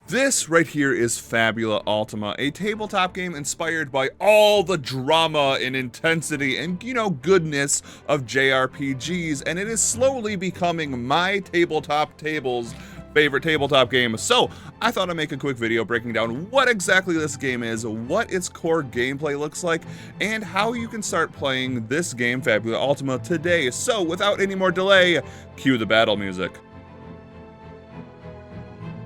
This right here is Fabula Ultima, a tabletop game inspired by all the drama and intensity and, goodness of JRPGs, and it is slowly becoming my tabletop table's favorite tabletop game. So I thought I'd make a quick video breaking down what exactly this game is, what its core gameplay looks like, and how you can start playing this game, Fabula Ultima, today. So without any more delay, cue the battle music.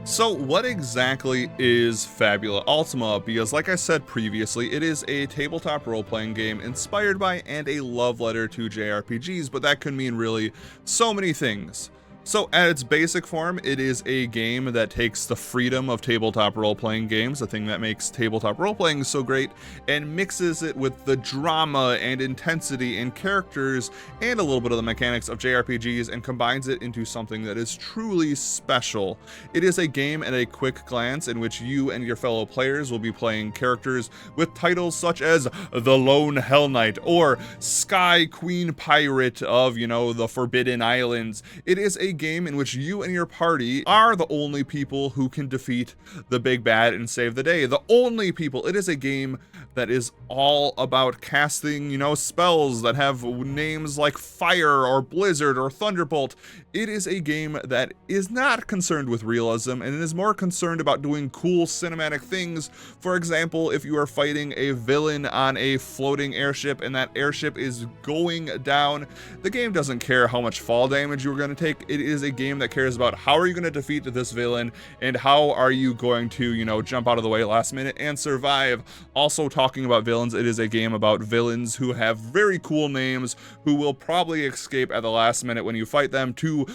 So what exactly is Fabula Ultima? Because like I said previously, it is a tabletop role-playing game inspired by and a love letter to JRPGs, but that could mean really so many things. So at its basic form, it is a game that takes the freedom of tabletop role-playing games, the thing that makes tabletop role-playing so great, and mixes it with the drama and intensity and characters and a little bit of the mechanics of JRPGs and combines it into something that is truly special. It is a game at a quick glance in which you and your fellow players will be playing characters with titles such as the Lone Hell Knight or Sky Queen Pirate of, the Forbidden Islands. It is a game in which you and your party are the only people who can defeat the big bad and save the day. The only people. It is a game that is all about casting, spells that have names like Fire or Blizzard or Thunderbolt. It is a game that is not concerned with realism and it is more concerned about doing cool cinematic things. For example, if you are fighting a villain on a floating airship and that airship is going down, the game doesn't care how much fall damage you're going to take. It is a game that cares about how are you going to defeat this villain and how are you going to, jump out of the way last minute and survive. Also talking about villains, it is a game about villains who have very cool names who will probably escape at the last minute when you fight them to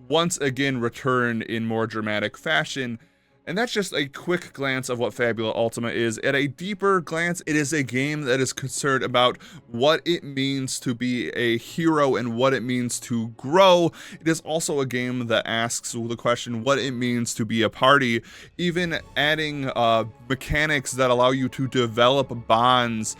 once again return in more dramatic fashion. And that's just a quick glance of what Fabula Ultima is. At a deeper glance, it is a game that is concerned about what it means to be a hero and what it means to grow. It is also a game that asks the question what it means to be a party, even adding mechanics that allow you to develop bonds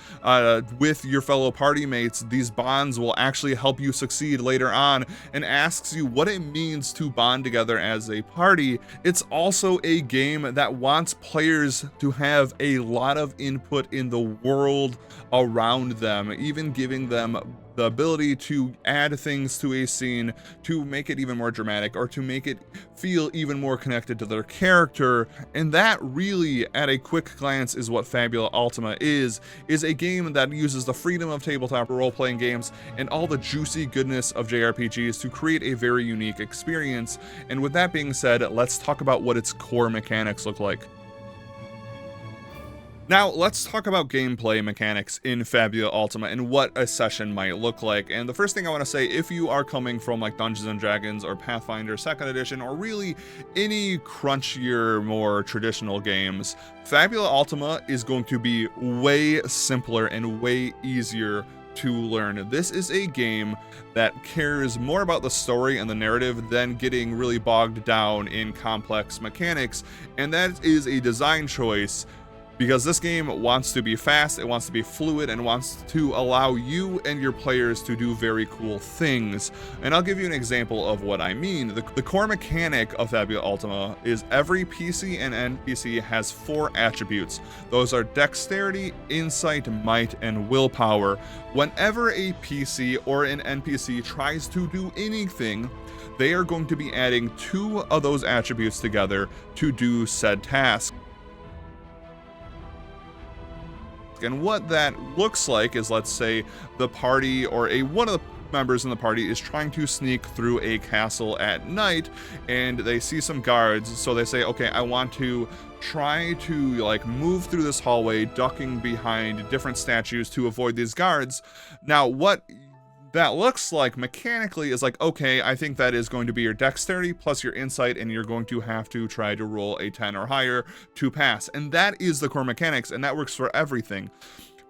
with your fellow party mates. These bonds will actually help you succeed later on and asks you what it means to bond together as a party. It's also a game that wants players to have a lot of input in the world around them, even giving them the ability to add things to a scene to make it even more dramatic or to make it feel even more connected to their character. And that really, at a quick glance, is what Fabula Ultima is a game that uses the freedom of tabletop role-playing games and all the juicy goodness of JRPGs to create a very unique experience. And with that being said, let's talk about what its core mechanics look like. Now, let's talk about gameplay mechanics in Fabula Ultima and what a session might look like. And the first thing I want to say, if you are coming from like Dungeons & Dragons or Pathfinder 2nd Edition or really any crunchier, more traditional games, Fabula Ultima is going to be way simpler and way easier to learn. This is a game that cares more about the story and the narrative than getting really bogged down in complex mechanics, and that is a design choice because this game wants to be fast, it wants to be fluid, and wants to allow you and your players to do very cool things. And I'll give you an example of what I mean. The core mechanic of Fabula Ultima is every PC and NPC has 4 attributes. Those are dexterity, insight, might, and willpower. Whenever a PC or an NPC tries to do anything, they are going to be adding 2 of those attributes together to do said task. And what that looks like is, let's say the party or one of the members in the party is trying to sneak through a castle at night and they see some guards, so they say, okay, I want to try to move through this hallway ducking behind different statues to avoid these guards. Now what that looks like mechanically is okay, I think that is going to be your dexterity plus your insight, and you're going to have to try to roll a 10 or higher to pass. And that is the core mechanics, and that works for everything.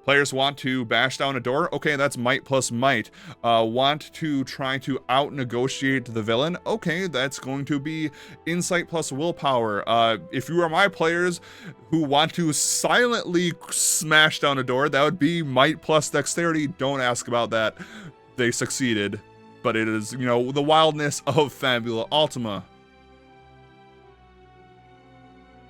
Players want to bash down a door, okay, that's might plus might. Want to try to out-negotiate the villain, okay, that's going to be insight plus willpower. If you are my players who want to silently smash down a door, that would be might plus dexterity. Don't ask about that. They succeeded, but it is, the wildness of Fabula Ultima.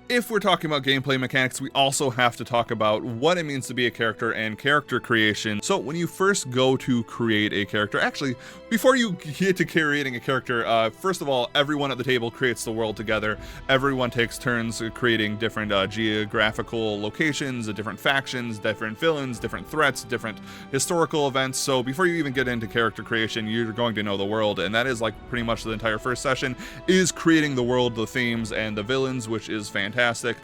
If we're talking about gameplay mechanics, we also have to talk about what it means to be a character and character creation. So when you first go to create a character, actually, before you get to creating a character, first of all, everyone at the table creates the world together. Everyone takes turns creating different geographical locations, different factions, different villains, different threats, different historical events. So before you even get into character creation, you're going to know the world, and that is like pretty much the entire first session is creating the world, the themes, and the villains, which is fantastic.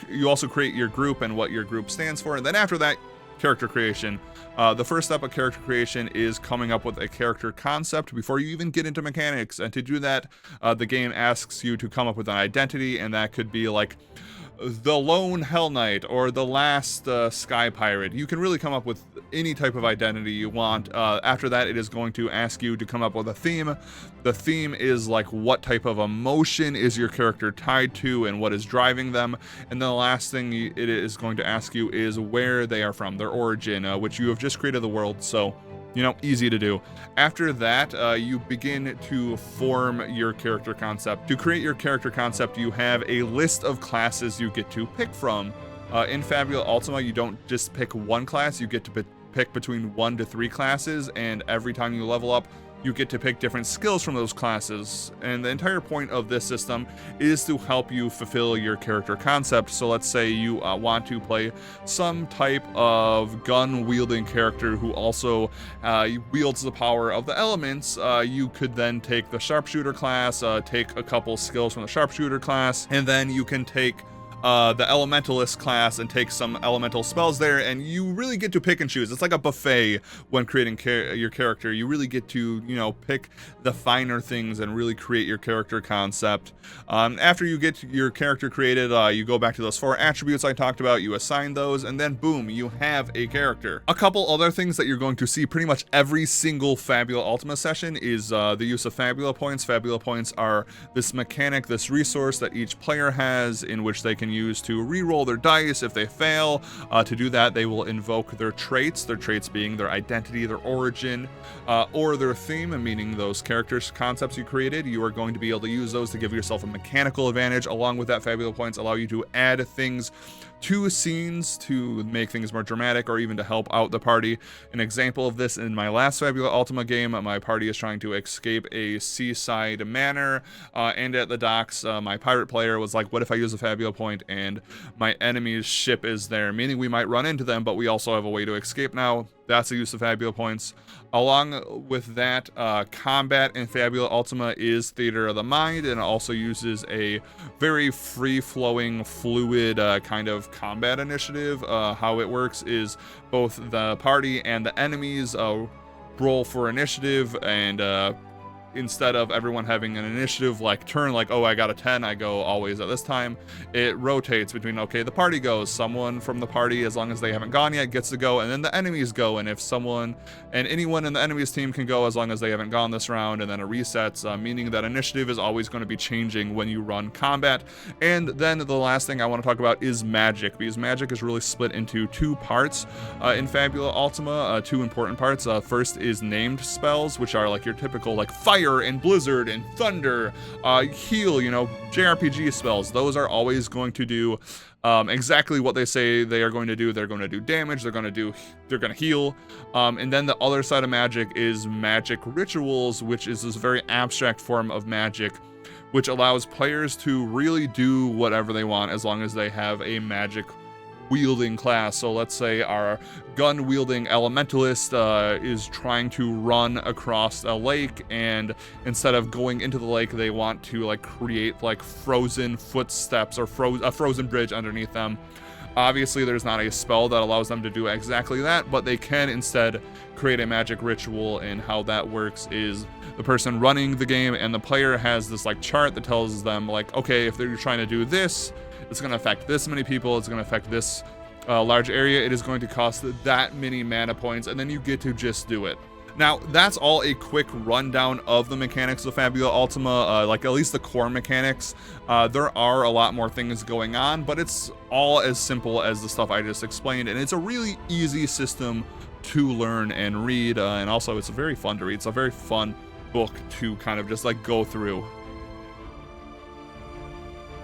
You also create your group and what your group stands for, and then after that, character creation. The first step of character creation is coming up with a character concept before you even get into mechanics, and to do that, the game asks you to come up with an identity, and that could be like the Lone Hell Knight or the Last Sky Pirate. You can really come up with any type of identity you want. After that, it is going to ask you to come up with a theme. The theme is like what type of emotion is your character tied to and what is driving them. And then the last thing it is going to ask you is where they are from, their origin, which you have just created the world. So, you know, easy to do. After that, you begin to form your character concept. To create your character concept, you have a list of classes you get to pick from. In Fabula Ultima, you don't just pick one class, you get to pick between 1 to 3 classes, and every time you level up, you get to pick different skills from those classes. And the entire point of this system is to help you fulfill your character concept. So let's say you want to play some type of gun-wielding character who also wields the power of the elements. You could then take the sharpshooter class, take a couple skills from the sharpshooter class, and then you can take the elementalist class and take some elemental spells there, and you really get to pick and choose. It's like a buffet when creating your character. You really get to, you know, pick the finer things and really create your character concept. After you get your character created, you go back to those 4 attributes I talked about, you assign those, and then boom, you have a character. A couple other things that you're going to see pretty much every single Fabula Ultima session is the use of Fabula points. Fabula points are this mechanic, this resource that each player has in which they can use to re-roll their dice if they fail. To do that, they will invoke their traits being their identity, their origin, or their theme, meaning those characters concepts you created. You are going to be able to use those to give yourself a mechanical advantage. Along with that, Fabula points allow you to add things to scenes to make things more dramatic or even to help out the party. An example of this in my last Fabula Ultima game, my party is trying to escape a seaside manor, and at the docks, my pirate player was like, what if I use a Fabula point and my enemy's ship is there? Meaning we might run into them, but we also have a way to escape now. That's the use of Fabula points. Along with that, combat in Fabula Ultima is theater of the mind, and it also uses a very free-flowing, fluid kind of combat initiative. How it works is both the party and the enemies roll for initiative, and instead of everyone having an initiative like turn, like, oh, I got a 10, I go always at this time, it rotates between, okay, the party goes, someone from the party, as long as they haven't gone yet, gets to go, and then the enemies go, and if someone, and anyone in the enemy's team can go as long as they haven't gone this round, and then it resets, meaning that initiative is always going to be changing when you run combat. And then the last thing I want to talk about is magic, because magic is really split into 2 parts in Fabula Ultima, 2 important parts. First is named spells, which are like your typical like fire and blizzard and thunder, heal, you know, JRPG spells. Those are always going to do exactly what they say they are going to do. They're going to do damage, they're going to heal. And then the other side of magic is magic rituals, which is this very abstract form of magic which allows players to really do whatever they want as long as they have a magic wielding class. So let's say our gun wielding elementalist is trying to run across a lake, and instead of going into the lake, they want to like create like frozen footsteps or a frozen bridge underneath them. Obviously, there's not a spell that allows them to do exactly that, but they can instead create a magic ritual, and how that works is the person running the game and the player has this like chart that tells them like, okay, if they're trying to do this, it's going to affect this many people, it's going to affect this large area, it is going to cost that many mana points, and then you get to just do it. Now, that's all a quick rundown of the mechanics of Fabula Ultima, like at least the core mechanics. There are a lot more things going on, but it's all as simple as the stuff I just explained, and it's a really easy system to learn and read, and also it's very fun to read. It's a very fun book to kind of just like go through.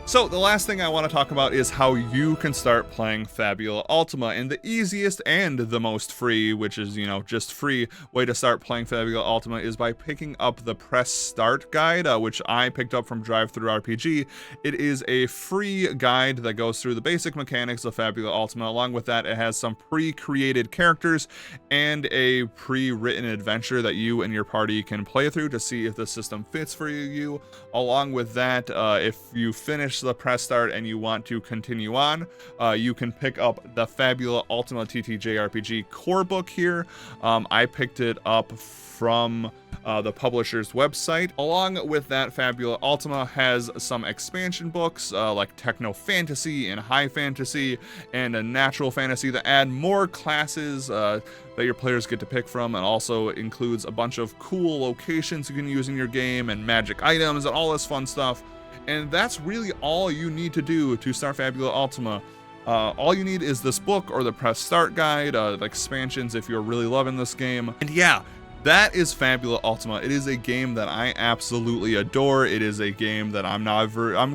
So the last thing I want to talk about is how you can start playing Fabula Ultima, and the easiest and the most free, which is, just free way to start playing Fabula Ultima is by picking up the Press Start guide, which I picked up from DriveThruRPG. It is a free guide that goes through the basic mechanics of Fabula Ultima. Along with that, it has some pre-created characters and a pre-written adventure that you and your party can play through to see if the system fits for you. Along with that, if you finish the Press Start and you want to continue on, you can pick up the Fabula Ultima TTJRPG core book here. I picked it up from the publisher's website. Along with that, Fabula Ultima has some expansion books like Techno Fantasy and High Fantasy and a Natural Fantasy that add more classes that your players get to pick from, and also includes a bunch of cool locations you can use in your game and magic items and all this fun stuff. And that's really all you need to do to start Fabula Ultima. All you need is this book or the Press Start guide, the expansions if you're really loving this game. And yeah, that is Fabula Ultima. It is a game that I absolutely adore. It is a game that I'm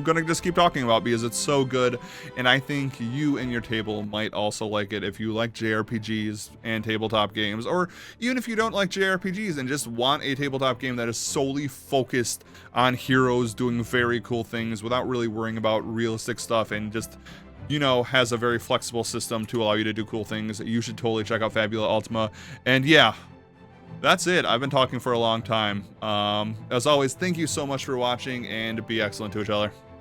gonna just keep talking about because it's so good, and I think you and your table might also like it if you like JRPGs and tabletop games, or even if you don't like JRPGs and just want a tabletop game that is solely focused on heroes doing very cool things without really worrying about realistic stuff and just has a very flexible system to allow you to do cool things. You should totally check out Fabula Ultima. And yeah, that's it. I've been talking for a long time. As always, thank you so much for watching, and be excellent to each other.